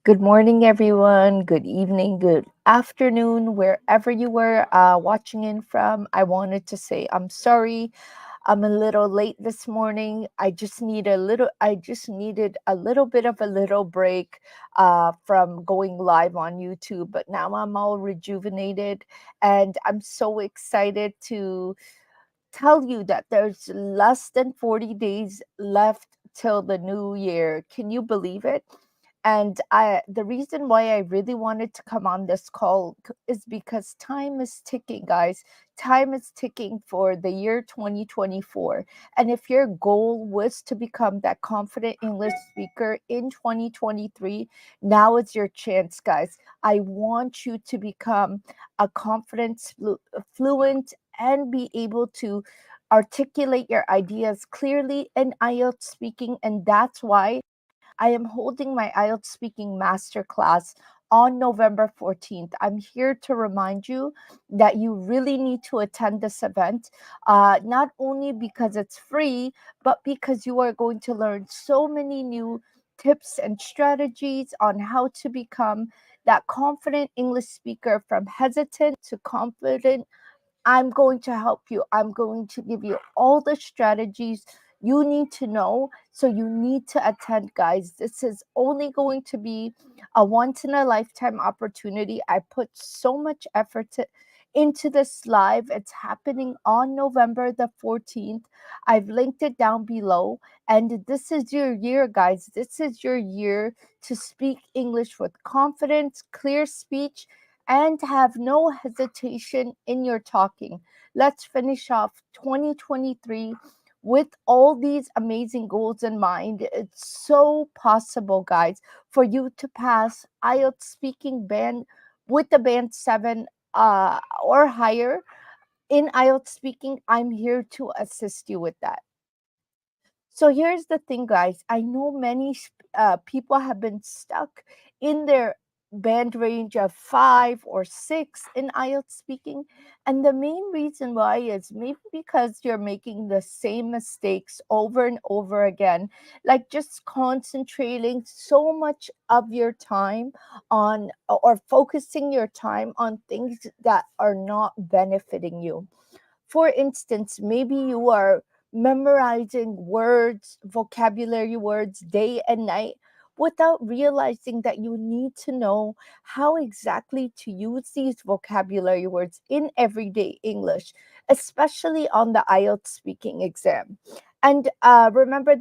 Good morning, everyone. Good evening, good afternoon, wherever you were watching in from. I wanted to say I'm sorry. I'm a little late this morning. I just needed a little bit of a little break from going live on YouTube, but now I'm all rejuvenated and I'm so excited to tell you that there's less than 40 days left till the new year. Can you believe it? And the reason why I really wanted to come on this call is because time is ticking, guys. Time is ticking for the year 2024. And if your goal was to become that confident English speaker in 2023, now is your chance, guys. I want you to become a fluent and be able to articulate your ideas clearly in IELTS speaking. And that's why I am holding my IELTS speaking masterclass on November 14th. I'm here to remind you that you really need to attend this event, not only because it's free, but because you are going to learn so many new tips and strategies on how to become that confident English speaker from hesitant to confident. I'm going to help you. I'm going to give you all the strategies you need to know. So you need to attend, guys. This is only going to be a once in a lifetime opportunity. I put so much into this live. It's happening on November the 14th. I've linked it down below. And this is your year, guys. This is your year to speak English with confidence, clear speech, and have no hesitation in your talking. Let's finish off 2023 with all these amazing goals in mind. It's so possible, guys, for you to pass IELTS speaking band with the band 7 or higher in IELTS speaking. I'm here to assist you with that. So here's the thing, guys. I know many people have been stuck in their band range of 5 or 6 in IELTS speaking. And the main reason why is maybe because you're making the same mistakes over and over again, like just concentrating so much of your time on or focusing your time on things that are not benefiting you. For instance, maybe you are memorizing words, vocabulary words day and night without realizing that you need to know how exactly to use these vocabulary words in everyday English, especially on the IELTS speaking exam. And remembering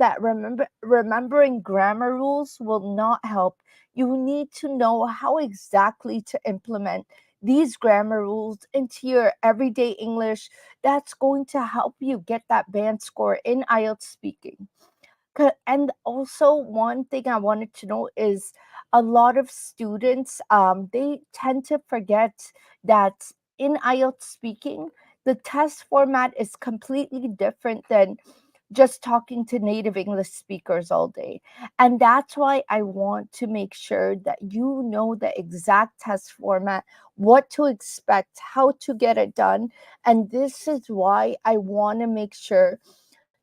grammar rules will not help. You need to know how exactly to implement these grammar rules into your everyday English. That's going to help you get that band score in IELTS speaking. And also, one thing I wanted to know is a lot of students, they tend to forget that in IELTS speaking, the test format is completely different than just talking to native English speakers all day. And that's why I want to make sure that you know the exact test format, what to expect, how to get it done. And this is why I want to make sure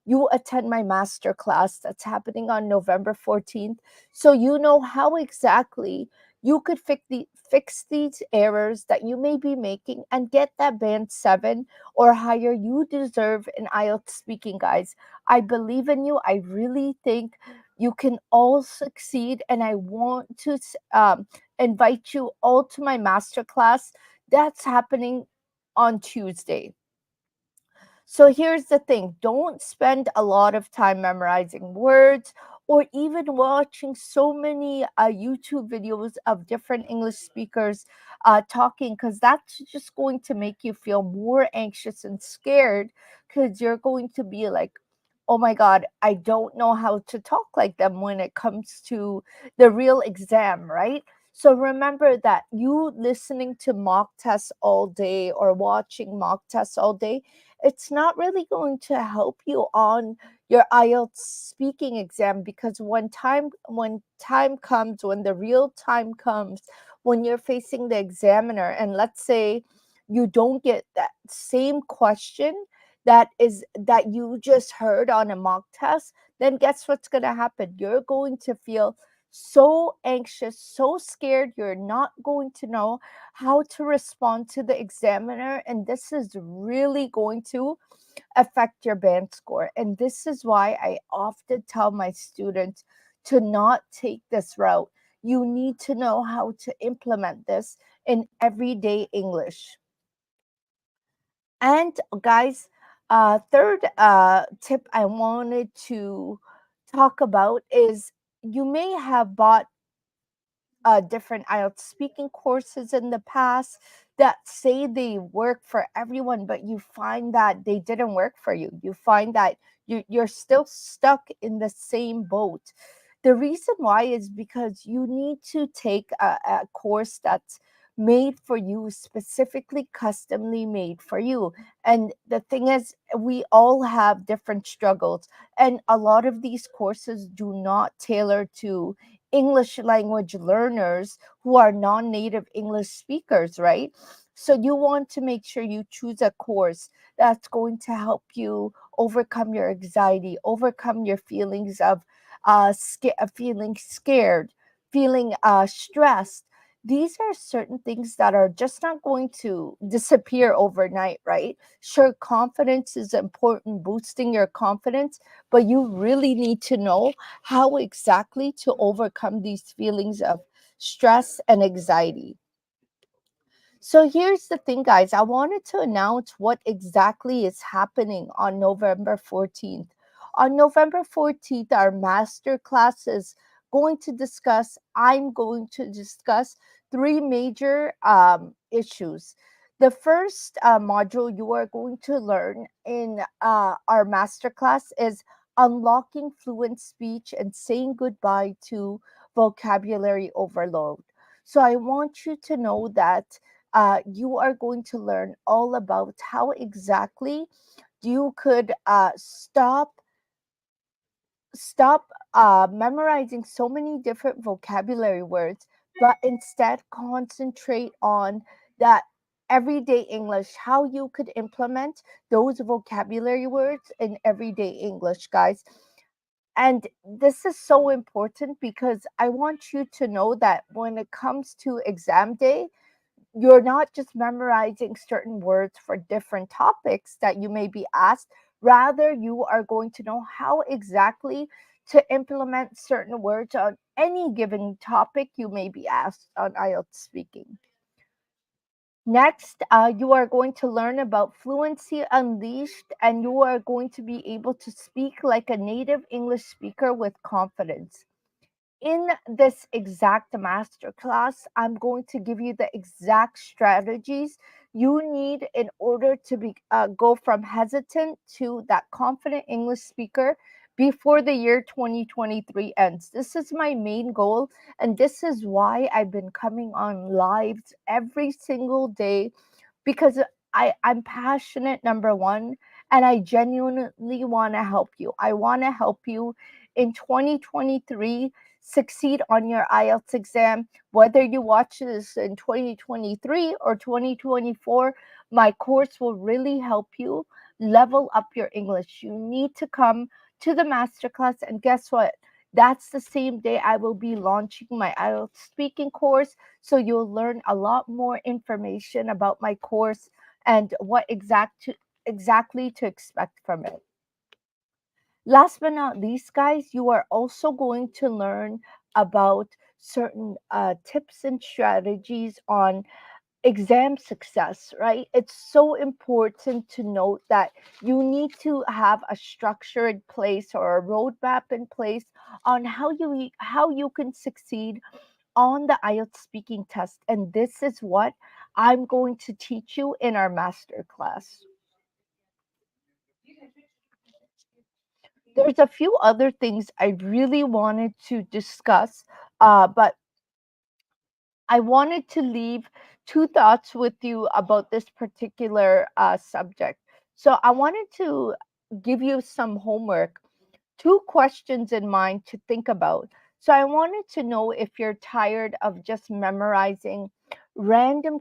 you attend my master class that's happening on November 14th, so you know how exactly you could fix these errors that you may be making and get that band 7 or higher you deserve in IELTS speaking, guys. I believe in you. I really think you can all succeed, and I want to invite you all to my master class that's happening on Tuesday. So here's the thing, don't spend a lot of time memorizing words or even watching so many YouTube videos of different English speakers talking, because that's just going to make you feel more anxious and scared, because you're going to be like, oh my God, I don't know how to talk like them when it comes to the real exam, right? So remember that you listening to mock tests all day or watching mock tests all day, it's not really going to help you on your IELTS speaking exam, because when time comes, when the real time comes, when you're facing the examiner, and let's say you don't get that same question that you just heard on a mock test, then guess what's going to happen? You're going to feel so anxious, so scared, you're not going to know how to respond to the examiner. And this is really going to affect your band score. And this is why I often tell my students to not take this route. You need to know how to implement this in everyday English. And guys, third tip I wanted to talk about is you may have bought different IELTS speaking courses in the past that say they work for everyone, but you find that they didn't work for you. You find that you're still stuck in the same boat. The reason why is because you need to take a course that's made for you, specifically customly made for you. And the thing is, we all have different struggles, and a lot of these courses do not tailor to English language learners who are non native English speakers, right? So you want to make sure you choose a course that's going to help you overcome your anxiety, overcome your feelings of feeling scared, feeling stressed. These are certain things that are just not going to disappear overnight, right? Sure, confidence is important, boosting your confidence, but you really need to know how exactly to overcome these feelings of stress and anxiety. So here's the thing, guys. I wanted to announce what exactly is happening on November 14th. On November 14th, our master class is I'm going to discuss three major issues. The first module you are going to learn in our master class is unlocking fluent speech and saying goodbye to vocabulary overload. So I want you to know that you are going to learn all about how exactly you could stop memorizing so many different vocabulary words, but instead concentrate on that everyday English, how you could implement those vocabulary words in everyday English, guys. And this is so important because I want you to know that when it comes to exam day, you're not just memorizing certain words for different topics that you may be asked. Rather, you are going to know how exactly to implement certain words on any given topic you may be asked on IELTS speaking. Next, you are going to learn about Fluency Unleashed, and you are going to be able to speak like a native English speaker with confidence. In this exact masterclass, I'm going to give you the exact strategies you need in order to go from hesitant to that confident English speaker before the year 2023 ends. This is my main goal, and this is why I've been coming on lives every single day because I'm passionate, number one, and I genuinely want to help you. I want to help you in 2023 succeed on your IELTS exam. Whether you watch this in 2023 or 2024, my course will really help you level up your English. You need to come to the masterclass, and guess what? That's the same day I will be launching my IELTS speaking course. So you'll learn a lot more information about my course and exactly to expect from it. Last but not least, guys, you are also going to learn about certain tips and strategies on exam success, right? It's so important to note that you need to have a structure in place or a roadmap in place on how you can succeed on the IELTS speaking test. And this is what I'm going to teach you in our master class. There's a few other things I really wanted to discuss, but I wanted to leave two thoughts with you about this particular subject. So I wanted to give you some homework, two questions in mind to think about. So I wanted to know if you're tired of just memorizing random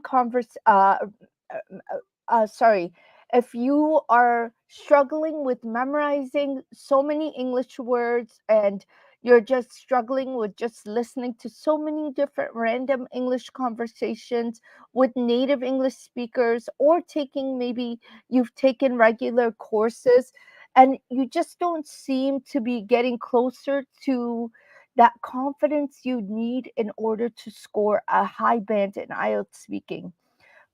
sorry, if you are struggling with memorizing so many English words and you're just struggling with just listening to so many different random English conversations with native English speakers, or taking, maybe you've taken regular courses and you just don't seem to be getting closer to that confidence you need in order to score a high band in IELTS speaking.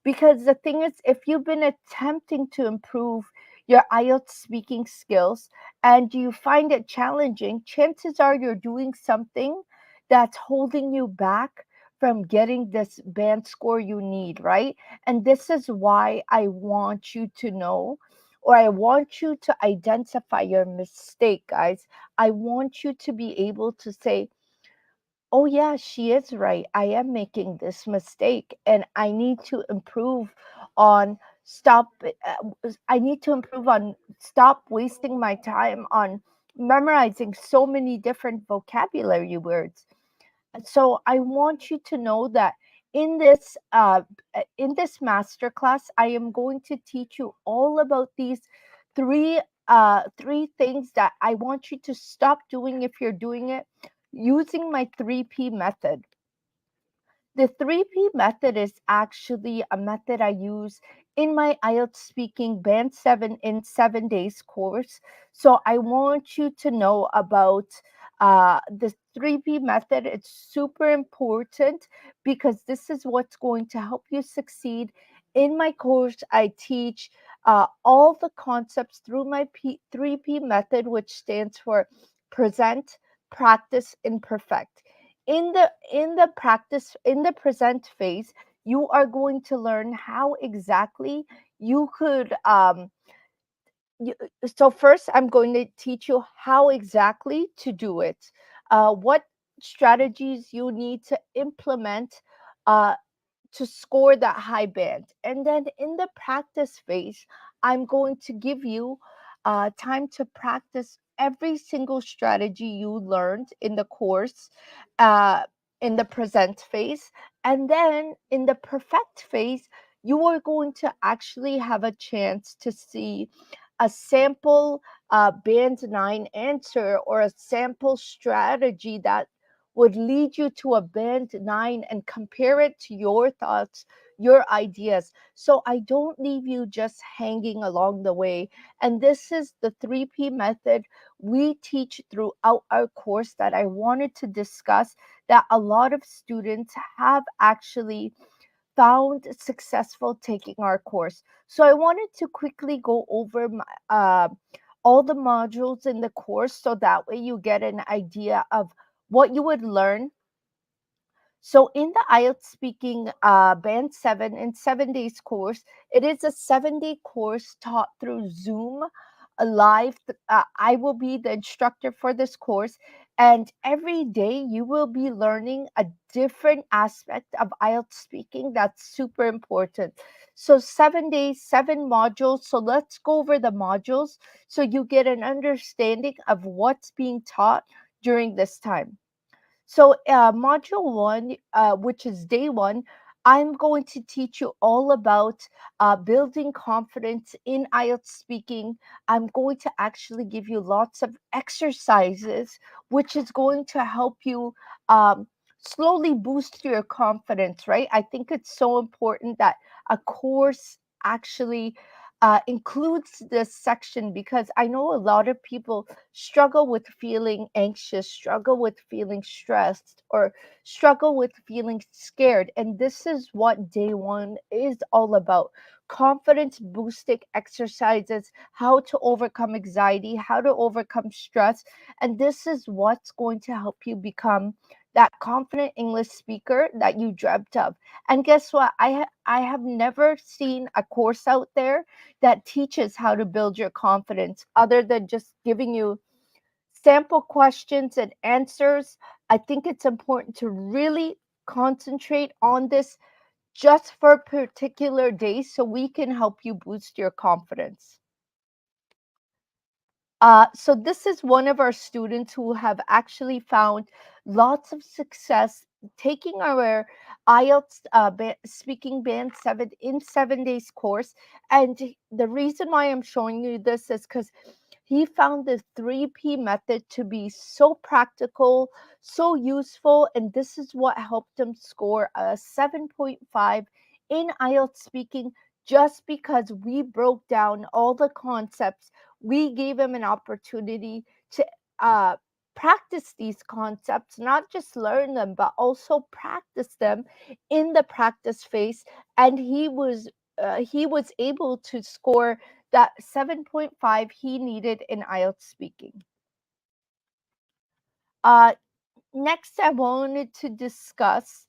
Because the thing is, if you've been attempting to improve your IELTS speaking skills and you find it challenging, chances are you're doing something that's holding you back from getting this band score you need, right? And this is why I want you to know, or I want you to identify your mistake, guys. I want you to be able to say, oh, yeah, she is right. I am making this mistake and I need to improve on I need to improve on stop wasting my time on memorizing so many different vocabulary words. So I want you to know that in this master class, I am going to teach you all about these three three things that I want you to stop doing if you're doing it using my 3P method. The 3P method is actually a method I use in my IELTS speaking band 7 in 7 days course. So I want you to know about the 3P method. It's super important because this is what's going to help you succeed. In my course, I teach all the concepts through my 3P method, which stands for present, practice, and perfect. In the present phase, you are going to learn how exactly you could you, so first I'm going to teach you how exactly to do it, what strategies you need to implement uh, to score that high band. And then in the practice phase, I'm going to give you time to practice every single strategy you learned in the course uh, in the present phase. And then in the perfect phase, you are going to actually have a chance to see a sample band 9 answer or a sample strategy that would lead you to a band 9 and compare it to your thoughts, your ideas. So I don't leave you just hanging along the way. And this is the 3P method we teach throughout our course that I wanted to discuss, that a lot of students have actually found successful taking our course. So I wanted to quickly go over all the modules in the course so that way you get an idea of what you would learn. So in the IELTS speaking band 7 in 7 days course, it is a 7-day course taught through Zoom live. I will be the instructor for this course, and every day you will be learning a different aspect of IELTS speaking that's super important. So 7 days, 7 modules. So let's go over the modules so you get an understanding of what's being taught during this time. So, module one, which is day one, I'm going to teach you all about building confidence in IELTS speaking. I'm going to actually give you lots of exercises, which is going to help you slowly boost your confidence, right? I think it's so important that a course actually includes this section, because I know a lot of people struggle with feeling anxious, struggle with feeling stressed, or struggle with feeling scared. And this is what day one is all about: confidence boosting exercises, how to overcome anxiety, how to overcome stress. And this is what's going to help you become that confident English speaker that you dreamt of. And guess what? I have never seen a course out there that teaches how to build your confidence other than just giving you sample questions and answers. I think it's important to really concentrate on this just for a particular day so we can help you boost your confidence. So this is one of our students who have actually found lots of success taking our IELTS speaking band 7 in 7 days course. And the reason why I'm showing you this is because He found the 3P method to be so practical, so useful, and this is what helped him score a 7.5 in IELTS speaking just because we broke down all the concepts. We gave him an opportunity to uh, practice these concepts, not just learn them, but also practice them in the practice phase. And he was able to score that 7.5 he needed in IELTS speaking. Uh, Next, I wanted to discuss.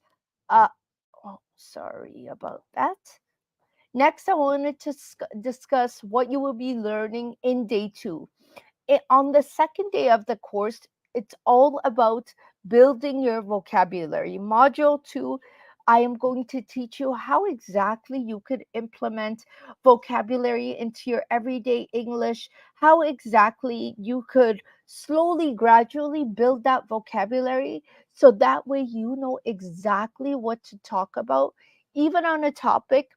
Oh, sorry about that. Next, I wanted to discuss what you will be learning in day two. On the second day of the course, it's all about building your vocabulary. Module two, I am going to teach you how exactly you could implement vocabulary into your everyday English, how exactly you could slowly, gradually build that vocabulary so that way you know exactly what to talk about, even on a topic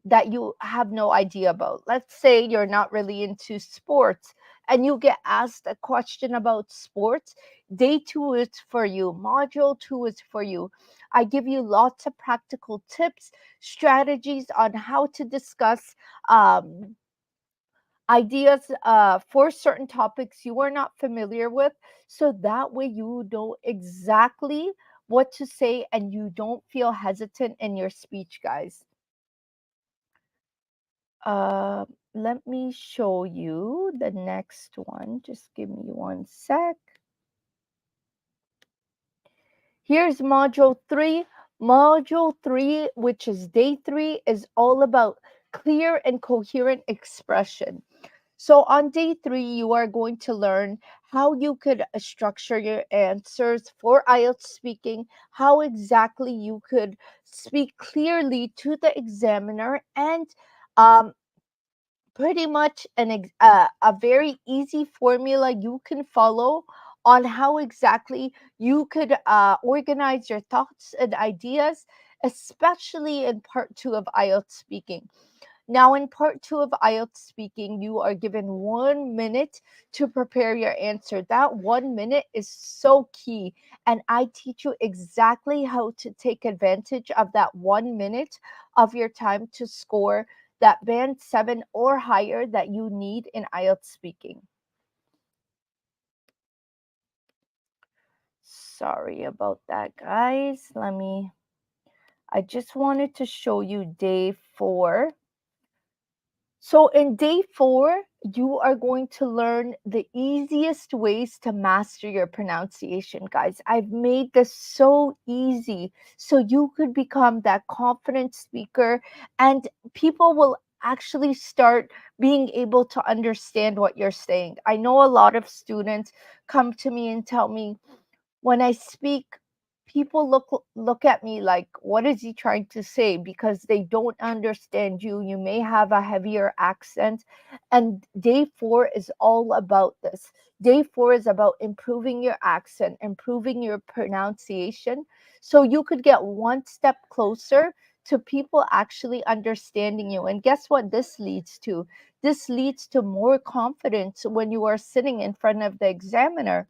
that you have no idea about. Let's say you're not really into sports and you get asked a question about sports, day two is for you, module two is for you. I give you lots of practical tips, strategies on how to discuss ideas for certain topics you are not familiar with, so that way you know exactly what to say and you don't feel hesitant in your speech, guys. Uh, Let me show you the next one. Just give me one sec. Here's module three. Module three, which is day three, is all about clear and coherent expression. So on day three, you are going to learn how you could structure your answers for IELTS speaking, how exactly you could speak clearly to the examiner, and um, pretty much a very easy formula you can follow on how exactly you could organize your thoughts and ideas, especially in part two of IELTS speaking. Now, in part two of IELTS speaking, you are given 1 minute to prepare your answer. That 1 minute is so key. And I teach you exactly how to take advantage of that 1 minute of your time to score that band seven or higher that you need in IELTS speaking. Sorry about that, guys. I just wanted to show you day four. So, in day four, you are going to learn the easiest ways to master your pronunciation, guys. I've made this so easy so you could become that confident speaker and people will actually start being able to understand what you're saying. I know a lot of students come to me and tell me, when I speak, people look at me like, what is he trying to say? Because they don't understand you. You may have a heavier accent. And day four is all about this. Day four is about improving your accent, improving your pronunciation, so you could get one step closer to people actually understanding you. And guess what this leads to? This leads to more confidence when you are sitting in front of the examiner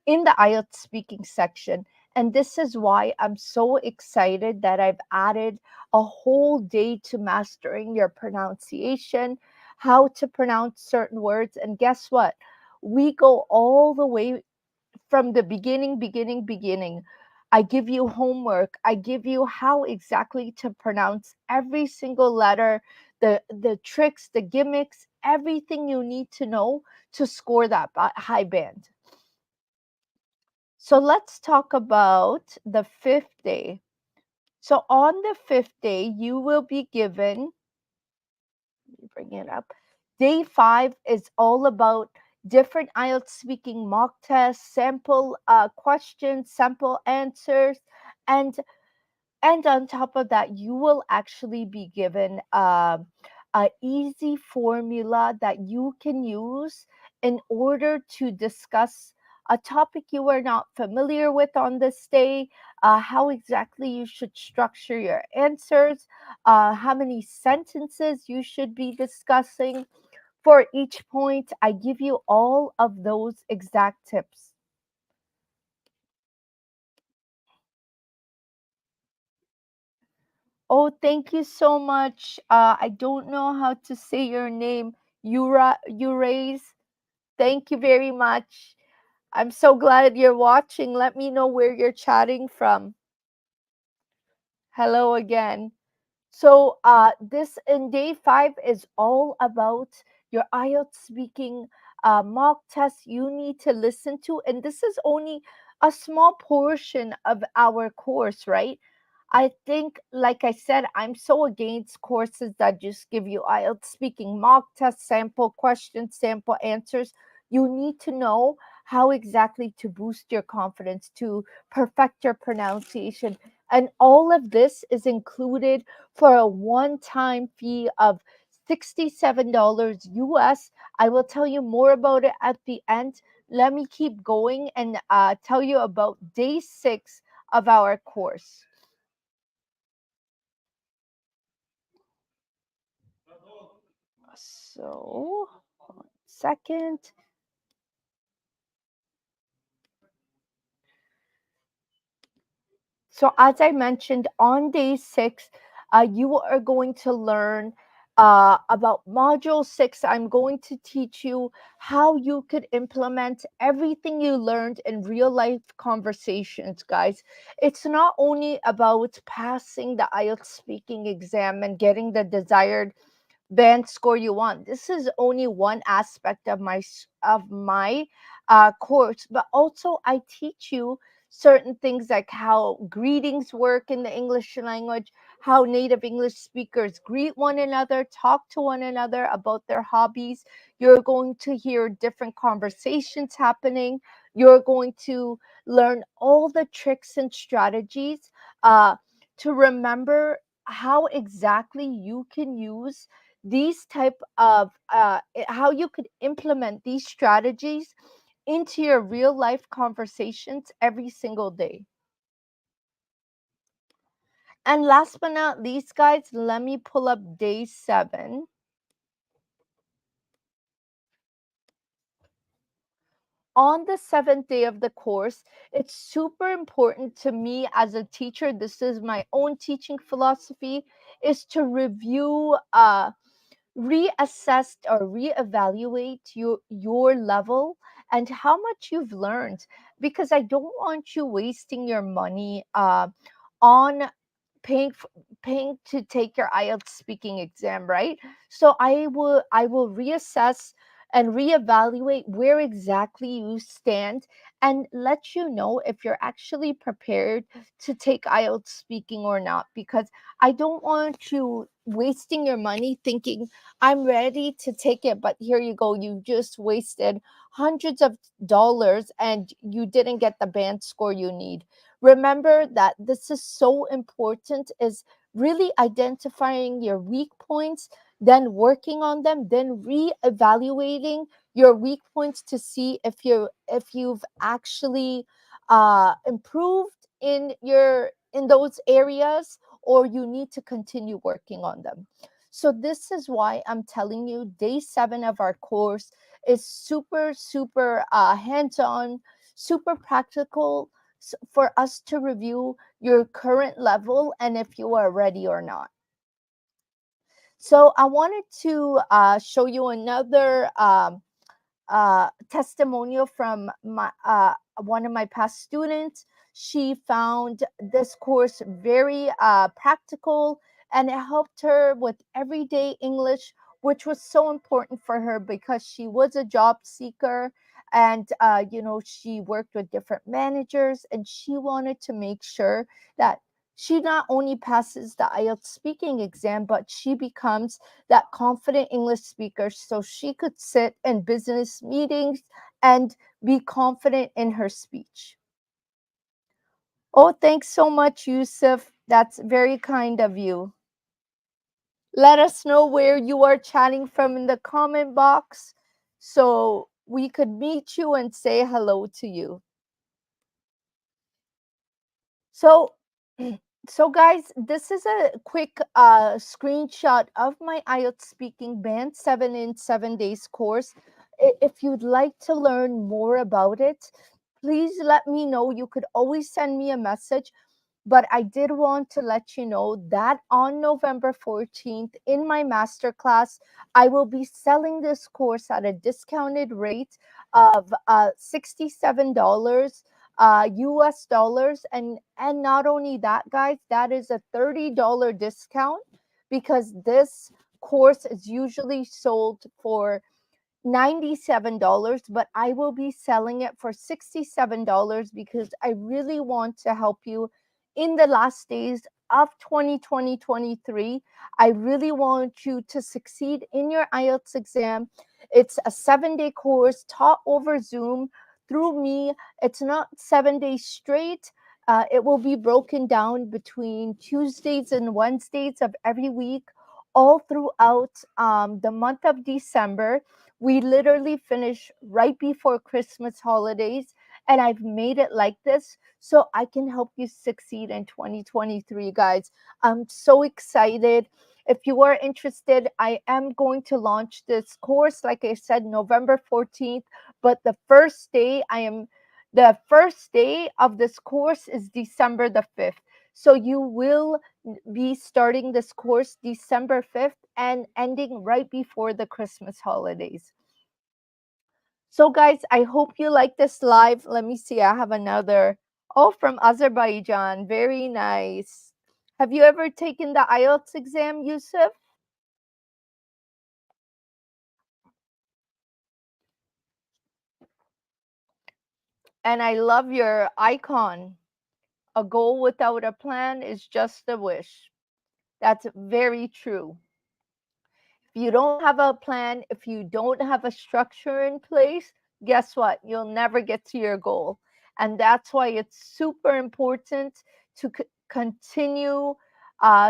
in the IELTS speaking section. And this is why I'm so excited that I've added a whole day to mastering your pronunciation, how to pronounce certain words. And guess what? We go all the way from the beginning. I give you homework. I give you how exactly to pronounce every single letter, the tricks, the gimmicks, everything you need to know to score that high band. So let's talk about the fifth day. So on the fifth day, you will be given, let me bring it up. Day five is all about different IELTS speaking mock tests, sample questions, sample answers, and and on top of that, you will actually be given a easy formula that you can use in order to discuss a topic you are not familiar with on this day, how exactly you should structure your answers, how many sentences you should be discussing. For each point, I give you all of those exact tips. Oh, thank you so much. I don't know how to say your name. Uraze. Thank you very much. I'm so glad you're watching. Let me know where you're chatting from. Hello again. So, this in day 5 is all about your IELTS speaking mock test you need to listen to. And this is only a small portion of our course, right? I think, like I said, I'm so against courses that just give you IELTS speaking mock test, sample questions, sample answers. You need to know how exactly to boost your confidence, to perfect your pronunciation. And all of this is included for a one time fee of $67 US. I will tell you more about it at the end. Let me keep going and tell you about day 6 of our course. So, 1 second. So, as I mentioned, on day 6, you are going to learn about module 6. I'm going to teach you how you could implement everything you learned in real life conversations, guys. It's not only about passing the IELTS speaking exam and getting the desired band score you want. This is only one aspect of my course, but also I teach you certain things like how greetings work in the English language, how native English speakers greet one another, talk to one another about their hobbies. You're going to hear different conversations happening. You're going to learn all the tricks and strategies uh, to remember how exactly you can use these type of how you could implement these strategies into your real life conversations every single day. And last but not least, guys, let me pull up day 7. On the 7th day of the course, it's super important to me as a teacher. This is my own teaching philosophy, is to review reassess or reevaluate your level and how much you've learned, because I don't want you wasting your money on paying paying to take your IELTS speaking exam, right? So I will reassess and reevaluate where exactly you stand and let you know if you're actually prepared to take IELTS speaking or not, because I don't want you wasting your money thinking I'm ready to take it, but here you go, you just wasted hundreds of dollars and you didn't get the band score you need. Remember that this is so important, is really identifying your weak points, then working on them, then re-evaluating your weak points to see if you've actually improved in those areas, or you need to continue working on them. So this is why I'm telling you day 7 of our course is super super hands-on, super practical, for us to review your current level and if you are ready or not. So I wanted to show you another testimonial from one of my past students. She found this course very practical, and it helped her with everyday English, which was so important for her because she was a job seeker, and she worked with different managers, and she wanted to make sure that she not only passes the IELTS speaking exam, but she becomes that confident English speaker so she could sit in business meetings and be confident in her speech. Oh, thanks so much, Yusuf. That's very kind of you. Let us know where you are chatting from in the comment box so we could meet you and say hello to you. So, So, guys, this is a quick screenshot of my IELTS speaking band 7 in 7 days course. If you'd like to learn more about it, please let me know. You could always send me a message. But I did want to let you know that on November 14th, in my masterclass, I will be selling this course at a discounted rate of $67 US dollars. And not only that, guys, that is a $30 discount because this course is usually sold for $97, but I will be selling it for $67 because I really want to help you in the last days of 2023. I really want you to succeed in your IELTS exam. It's a 7 day course taught over Zoom through me. It's not 7 days straight. It will be broken down between Tuesdays and Wednesdays of every week, all throughout the month of December. We literally finish right before Christmas holidays, and I've made it like this so I can help you succeed in 2023, guys. I'm so excited. If you are interested, I am going to launch this course, like I said, November 14th. But the first day of this course is December the 5th. So you will be starting this course December 5th and ending right before the Christmas holidays. So, guys, I hope you like this live. Let me see. I have another. Oh, from Azerbaijan. Very nice. Have you ever taken the IELTS exam, Yusuf? And I love your icon. A goal without a plan is just a wish. That's very true. If you don't have a plan, if you don't have a structure in place, guess what? You'll never get to your goal. And that's why it's super important to continue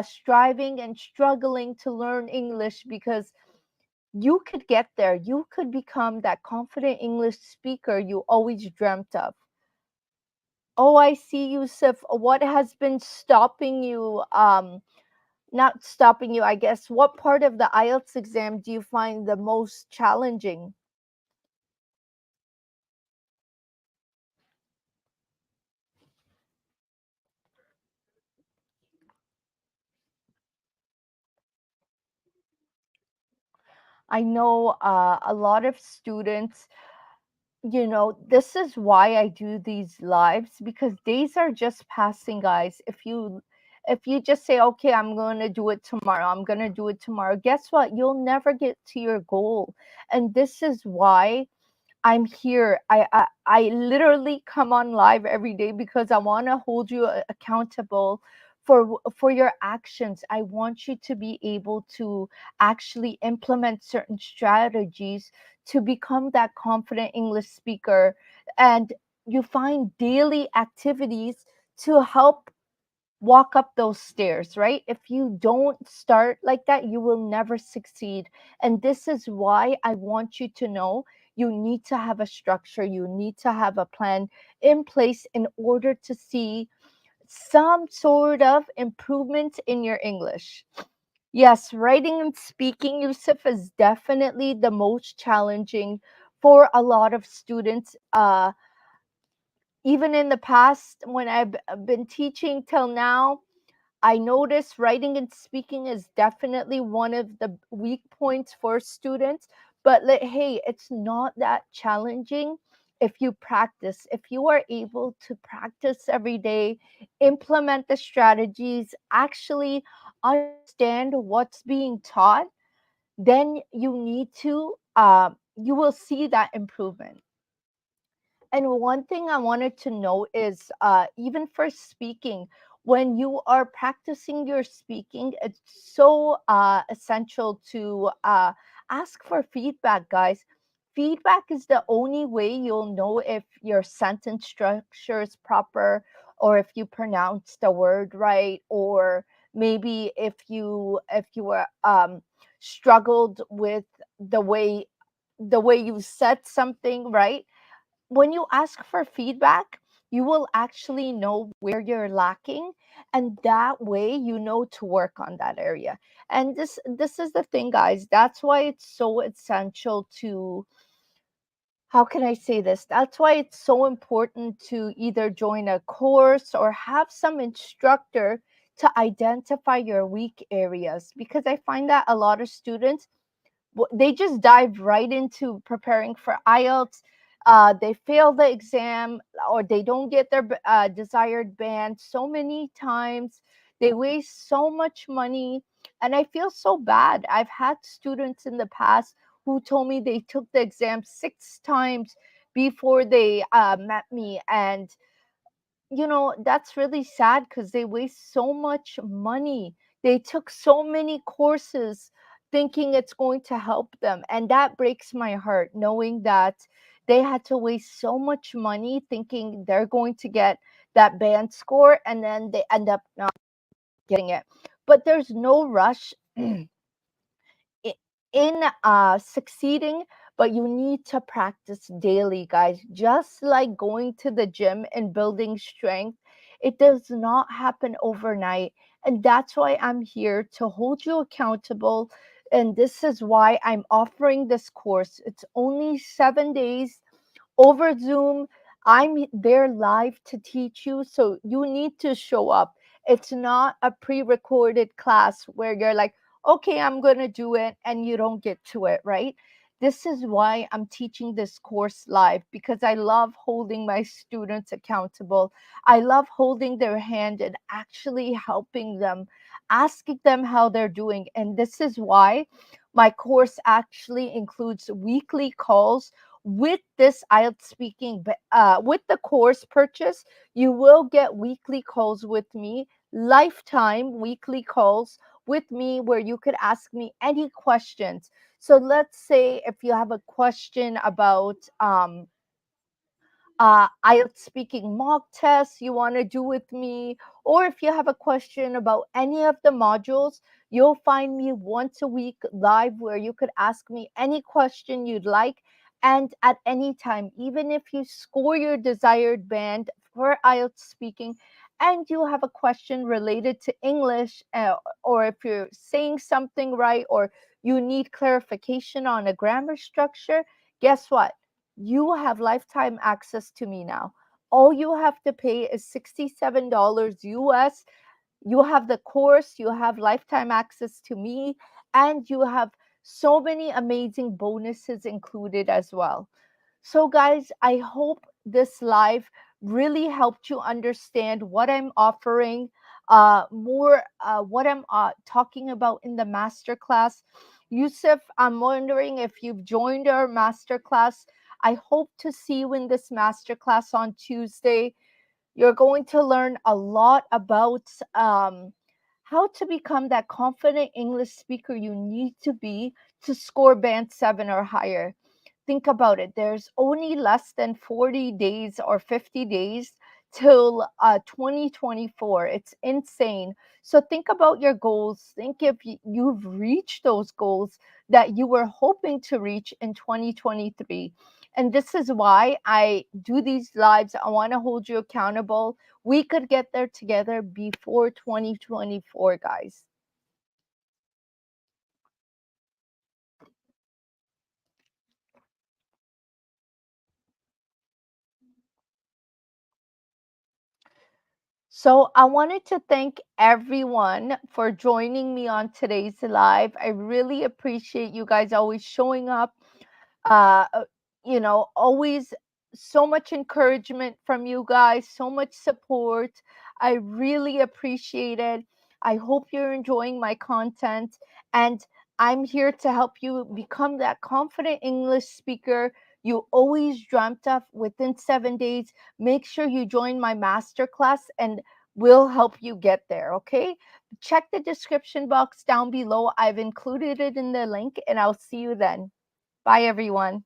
striving and struggling to learn English because you could get there. You could become that confident English speaker you always dreamt of. Oh, I see, Yusuf. What has been stopping you? Not stopping you, I guess. What part of the IELTS exam do you find the most challenging? I know a lot of students, this is why I do these lives because days are just passing, guys. If you just say, okay, I'm going to do it tomorrow, I'm going to do it tomorrow, guess what? You'll never get to your goal. And this is why I'm here. I literally come on live every day because I want to hold you accountable for your actions. I want you to be able to actually implement certain strategies to become that confident English speaker, and you find daily activities to help walk up those stairs, right? If you don't start like that, you will never succeed. And this is why I want you to know you need to have a structure, you need to have a plan in place in order to see some sort of improvement in your English. Yes, writing and speaking, Yusuf, is definitely the most challenging for a lot of students. Even in the past, when I've been teaching till now, I notice writing and speaking is definitely one of the weak points for students. But hey, it's not that challenging if you practice. If you are able to practice every day, implement the strategies, actually understand what's being taught, then you will see that improvement. And one thing I wanted to know is even for speaking, when you are practicing your speaking, it's so essential to ask for feedback, guys. Feedback is the only way you'll know if your sentence structure is proper, or if you pronounce the word right, or maybe if you were struggled with the way the way you said something, right? When you ask for feedback, you will actually know where you're lacking, and that way you know to work on that area. And this is the thing, guys. That's why it's so essential to, how can I say this? That's why it's so important to either join a course or have some instructor to identify your weak areas, because I find that a lot of students, they just dive right into preparing for IELTS. They fail the exam, or they don't get their desired band so many times. They waste so much money. And I feel so bad. I've had students in the past who told me they took the exam 6 times before they met me. And that's really sad because they waste so much money. They took so many courses thinking it's going to help them. And that breaks my heart, knowing that they had to waste so much money thinking they're going to get that band score, and then they end up not getting it. But there's no rush i- in succeeding, but you need to practice daily, guys. Just like going to the gym and building strength, it does not happen overnight. And that's why I'm here to hold you accountable. And this is why I'm offering this course. It's only 7 days over Zoom. I'm there live to teach you, so you need to show up. It's not a pre recorded class where you're like, okay, I'm going to do it, and you don't get to it, right? This is why I'm teaching this course live, because I love holding my students accountable. I love holding their hand and actually helping them, asking them how they're doing. And this is why my course actually includes weekly calls. With this IELTS speaking, with the course purchase, you will get weekly calls with me, lifetime weekly calls with me, where you could ask me any questions. So let's say if you have a question about IELTS speaking mock tests you want to do with me, or if you have a question about any of the modules, you'll find me once a week live where you could ask me any question you'd like, and at any time, even if you score your desired band for IELTS speaking and you have a question related to English, or if you're saying something right, or you need clarification on a grammar structure, guess what? You have lifetime access to me now. All you have to pay is $67 US. You have the course, you have lifetime access to me, and you have so many amazing bonuses included as well. So, guys, I hope this live really helped you understand what I'm offering, more what I'm talking about in the masterclass. Yusuf, I'm wondering if you've joined our masterclass. I hope to see you in this masterclass on Tuesday. You're going to learn a lot about how to become that confident English speaker you need to be to score band 7 or higher. Think about it. There's only less than 40 days or 50 days till 2024. It's insane. So think about your goals. Think if you've reached those goals that you were hoping to reach in 2023. And this is why I do these lives. I want to hold you accountable. We could get there together before 2024, guys. So I wanted to thank everyone for joining me on today's live. I really appreciate you guys always showing up. uh uh, always so much encouragement from you guys, so much support. I really appreciate it. I hope you're enjoying my content, and I'm here to help you become that confident English speaker you always dreamt of within 7 days. Make sure you join my masterclass, and we'll help you get there, okay? Check the description box down below. I've included it in the link, and I'll see you then. Bye, everyone.